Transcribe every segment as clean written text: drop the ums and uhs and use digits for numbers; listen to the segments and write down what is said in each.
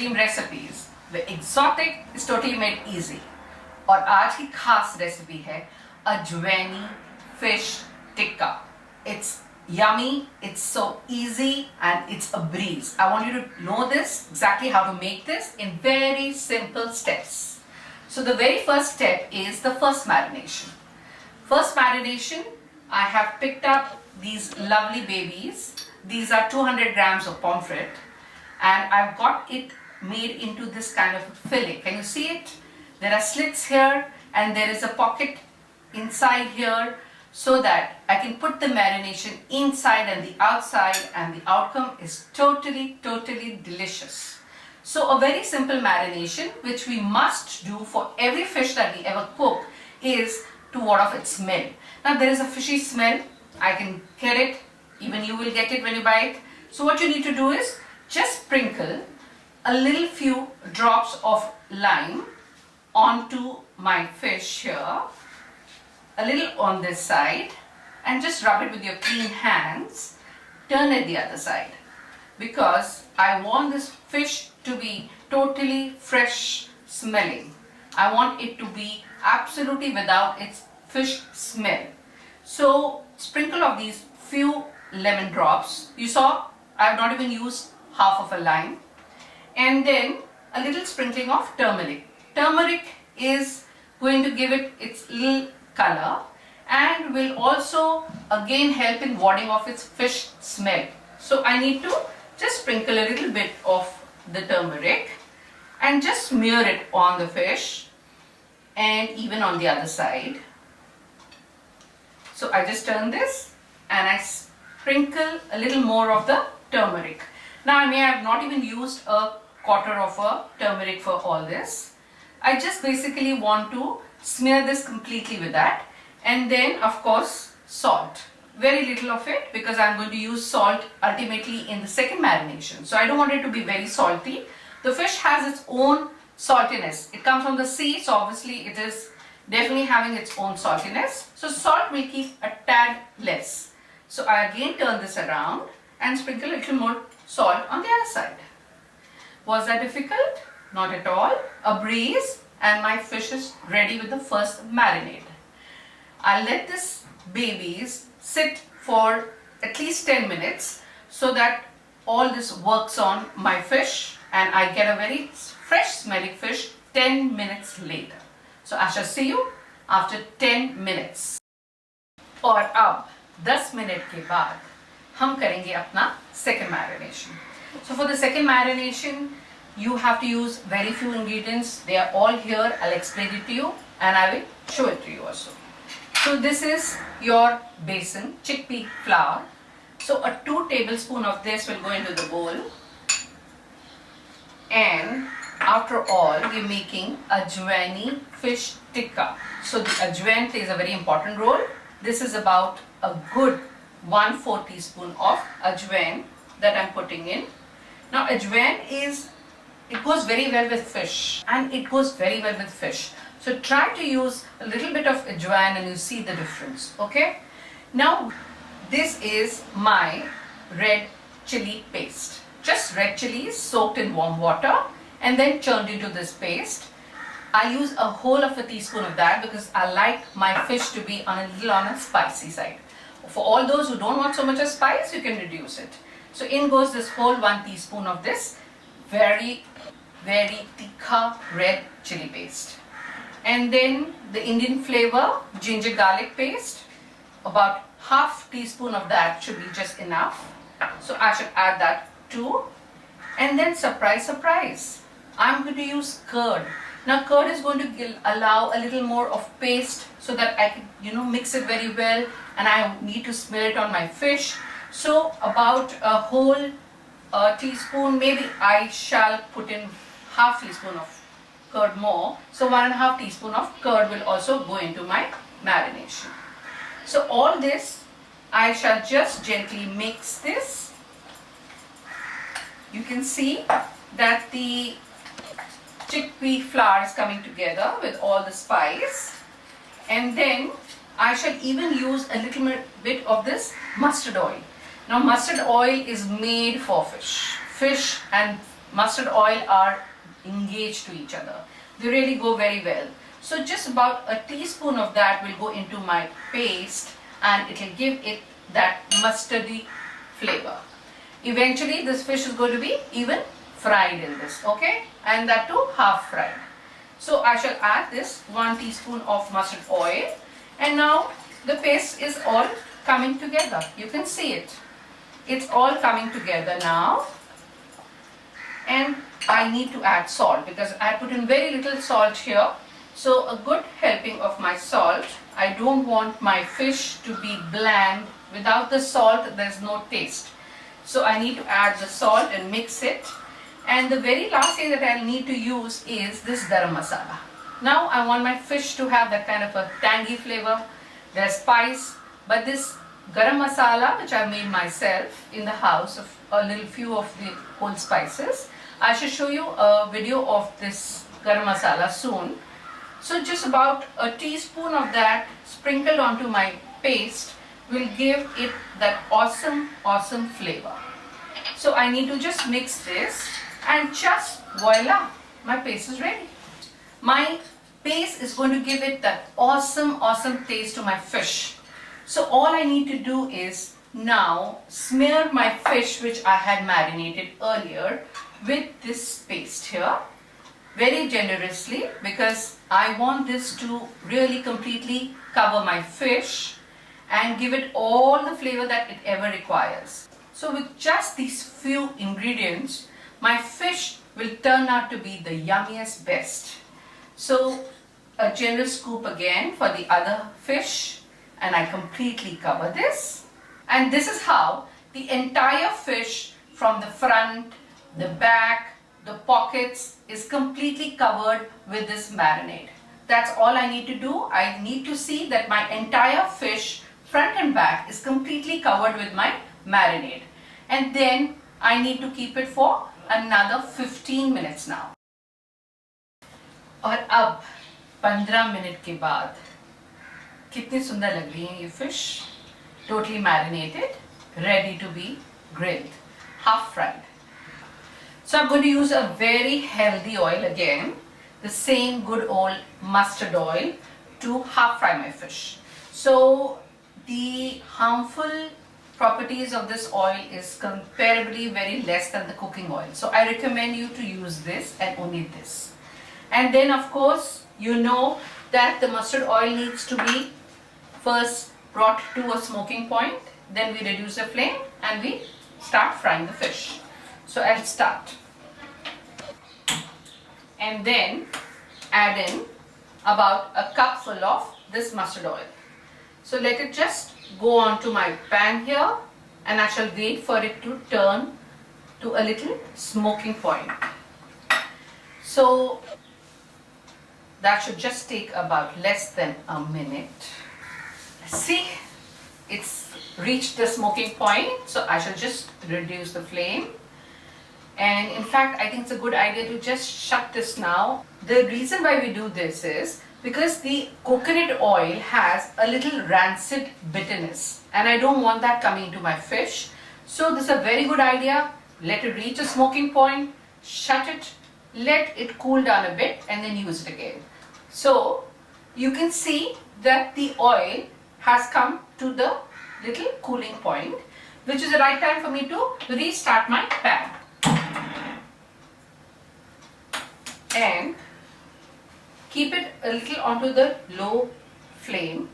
dream recipes the exotic is totally made easy. और आज की खास रेसिपी है अजवानी fish tikka. It's yummy, it's so easy, and it's a breeze. I want you to know this, exactly how to make this in very simple steps. So the very first step is the first marination. First marination, I have picked up these lovely babies. These are 200 grams of pomfret, and I've got it made into this kind of fillet. Can you see it? There are slits here and there is a pocket inside here so that I can put the marination inside and the outside, and the outcome is totally delicious. So a very simple marination which we must do for every fish that we ever cook is to ward off its smell. Now there is a fishy smell, I can get it, even you will get it when you buy it. So what you need to do is just sprinkle a little few drops of lime onto my fish here, a little on this side, and just rub it with your clean hands. Turn it the other side, because I want this fish to be totally fresh smelling. I want it to be absolutely without its fish smell. So sprinkle of these few lemon drops. You saw I have not even used half of a lime. And then a little sprinkling of turmeric. Turmeric is going to give it its little color and will also again help in warding off its fish smell. So I need to just sprinkle a little bit of the turmeric and just smear it on the fish and even on the other side. So I just turn this and I sprinkle a little more of the turmeric. Now I may have not even used a quarter of a turmeric for all this. I just basically want to smear this completely with that, and then of course salt. Very little of it, because I'm going to use salt ultimately in the second marination. So I don't want it to be very salty. The fish has its own saltiness. It comes from the sea, so obviously it is definitely having its own saltiness. So salt will keep a tad less. So I again turn this around and sprinkle a little more salt on the other side. Was that difficult? Not at all. A breeze, and my fish is ready with the first marinade. I'll let this babies sit for at least 10 minutes so that all this works on my fish and I get a very fresh smelling fish 10 minutes later. So I shall see you after 10 minutes. और अब 10 minute के बाद हम करेंगे अपना second marination. So for the second marination, you have to use very few ingredients. They are all here. I'll explain it to you and I will show it to you also. So this is your basin, chickpea flour. So a 2 tablespoons of this will go into the bowl. And after all, we're making Ajwani fish tikka. So the ajwain plays a very important role. This is about a good 1/4 teaspoon of ajwain that I'm putting in. Now ajwain it goes very well with fish, and it goes very well with fish. So try to use a little bit of ajwain and you see the difference, okay? Now this is my red chili paste. Just red chilies soaked in warm water and then churned into this paste. I use a whole of a teaspoon of that because I like my fish to be on a spicy side. For all those who don't want so much of spice, you can reduce it. So in goes this whole 1 teaspoon of this very tikka red chili paste. And then the Indian flavor ginger garlic paste, about half teaspoon of that should be just enough. So I should add that too. And then surprise, I'm going to use curd. Now curd is going to allow a little more of paste so that I can mix it very well, and I need to smear it on my fish. So about a whole teaspoon, maybe I shall put in half teaspoon of curd more. So 1.5 teaspoon of curd will also go into my marination. So all this, I shall just gently mix this. You can see that the chickpea flour is coming together with all the spice, and then I shall even use a little bit of this mustard oil. Now mustard oil is made for fish and mustard oil are engaged to each other. They really go very well. So just about a teaspoon of that will go into my paste and it will give it that mustardy flavor. Eventually this fish is going to be even fried in this, okay, and that too half fried. So I shall add this 1 teaspoon of mustard oil, and now the paste is all coming together. You can see it. It's all coming together now, and I need to add salt because I put in very little salt here. So a good helping of my salt. I don't want my fish to be bland. Without the salt there's no taste. So I need to add the salt and mix it. And the very last thing that I'll need to use is this garam masala. Now I want my fish to have that kind of a tangy flavor. There's spice, but this garam masala which I made myself in the house of a little few of the whole spices. I shall show you a video of this garam masala soon. So just about a teaspoon of that sprinkled onto my paste will give it that awesome flavor. So I need to just mix this and just voila, my paste is ready. My paste is going to give it that awesome taste to my fish. So all I need to do is now smear my fish which I had marinated earlier with this paste here very generously, because I want this to really completely cover my fish and give it all the flavor that it ever requires. So with just these few ingredients, my fish will turn out to be the yummiest best. So a generous scoop again for the other fish, and I completely cover this. And this is how the entire fish from the front, the back, the pockets is completely covered with this marinade. That's all I need to do. I need to see that my entire fish front and back is completely covered with my marinade. And then I need to keep it for another 15 minutes now. और अब 15 minute के बाद कितनी सुंदर लग रही है ये fish, totally marinated, ready to be grilled, half fried. So I'm going to use a very healthy oil again, the same good old mustard oil, to half fry my fish. So the harmful properties of this oil is comparably very less than the cooking oil. So I recommend you to use this and only this. And then of course you know that the mustard oil needs to be first brought to a smoking point, then we reduce the flame and we start frying the fish. So I'll start and then add in about a cup full of this mustard oil. So let it just go on to my pan here, and I shall wait for it to turn to a little smoking point. So that should just take about less than a minute. See, it's reached the smoking point, so I shall just reduce the flame. And in fact, I think it's a good idea to just shut this now. The reason why we do this is because the coconut oil has a little rancid bitterness, and I don't want that coming into my fish. So this is a very good idea. Let it reach a smoking point, shut it, let it cool down a bit, and then use it again. So you can see that the oil has come to the little cooling point, which is the right time for me to restart my pan. And keep it a little onto the low flame,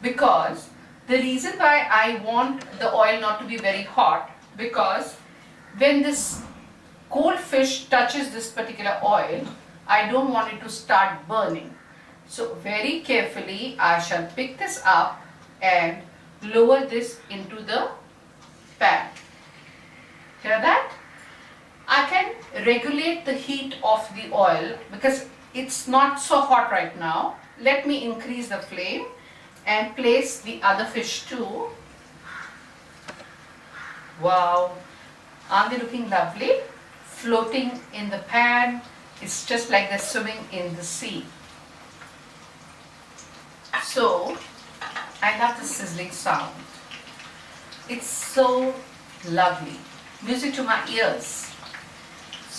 because the reason why I want the oil not to be very hot, because when this cold fish touches this particular oil, I don't want it to start burning. So very carefully I shall pick this up and lower this into the pan. Hear that? I can regulate the heat of the oil because it's not so hot right now. Let me increase the flame and place the other fish too. Wow, aren't they looking lovely? Floating in the pan. It's just like they're swimming in the sea. So I love the sizzling sound. It's so lovely. Music to my ears.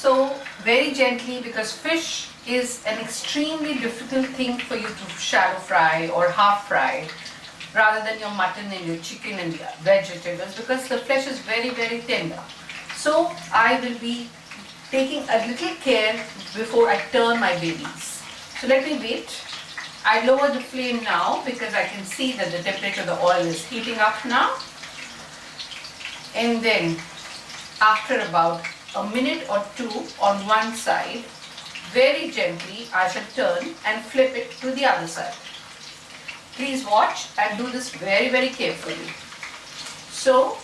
So very gently, because fish is an extremely difficult thing for you to shallow fry or half fry, rather than your mutton and your chicken and vegetables, because the flesh is very, very tender. So I will be taking a little care before I turn my babies. So let me wait. I lower the flame now because I can see that the temperature of the oil is heating up now. And then after about a minute or two on one side, very gently I shall turn and flip it to the other side. Please watch and do this very, very carefully. So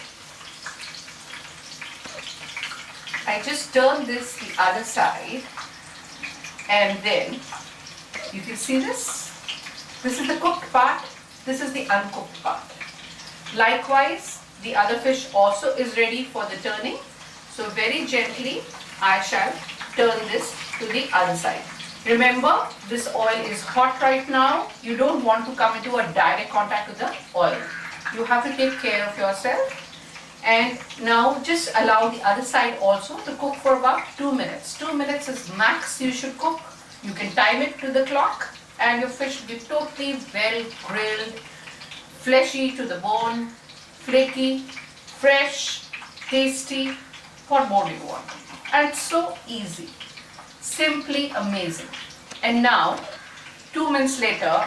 I just turn this the other side, and then you can see this. This is the cooked part, this is the uncooked part. Likewise, the other fish also is ready for the turning. So very gently I shall turn this to the other side. Remember, this oil is hot right now. You don't want to come into a direct contact with the oil. You have to take care of yourself. And now just allow the other side also to cook for about 2 minutes. 2 minutes is max you should cook. You can time it to the clock, and your fish will be totally well grilled, fleshy to the bone, flaky, fresh, tasty. What more do you want? And it's so easy. Simply amazing. And now 2 minutes later,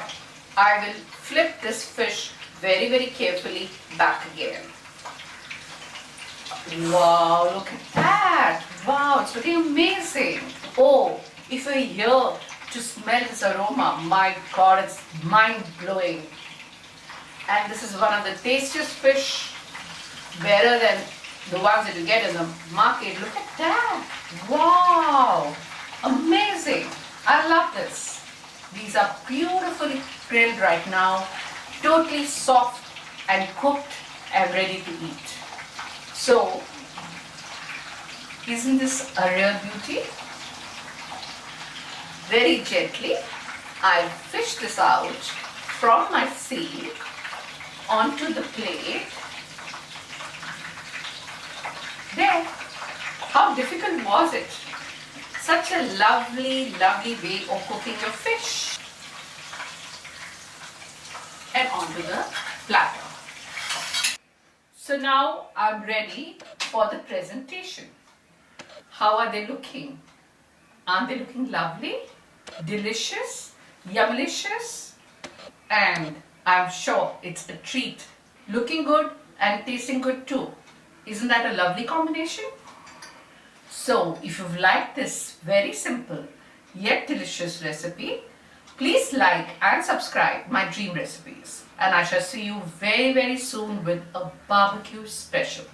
I will flip this fish very, very carefully back again. Wow, look at that. Wow, it's really amazing. Oh, if you're here to smell this aroma, my God, it's mind-blowing. And this is one of the tastiest fish, better than the ones that you get in the market. Look at that. Wow, amazing. I love this. These are beautifully grilled right now, totally soft and cooked and ready to eat. So, isn't this a real beauty? Very gently, I'll fish this out from my seat onto the plate. There. How difficult was it? Such a lovely, lovely way of cooking your fish. And onto the platter. So now I'm ready for the presentation. How are they looking? Aren't they looking lovely? Delicious? Yummilicious? And I'm sure it's a treat. Looking good and tasting good too. Isn't that a lovely combination? So if you've liked this very simple yet delicious recipe, please like and subscribe my dream recipes. And I shall see you very, very soon with a barbecue special.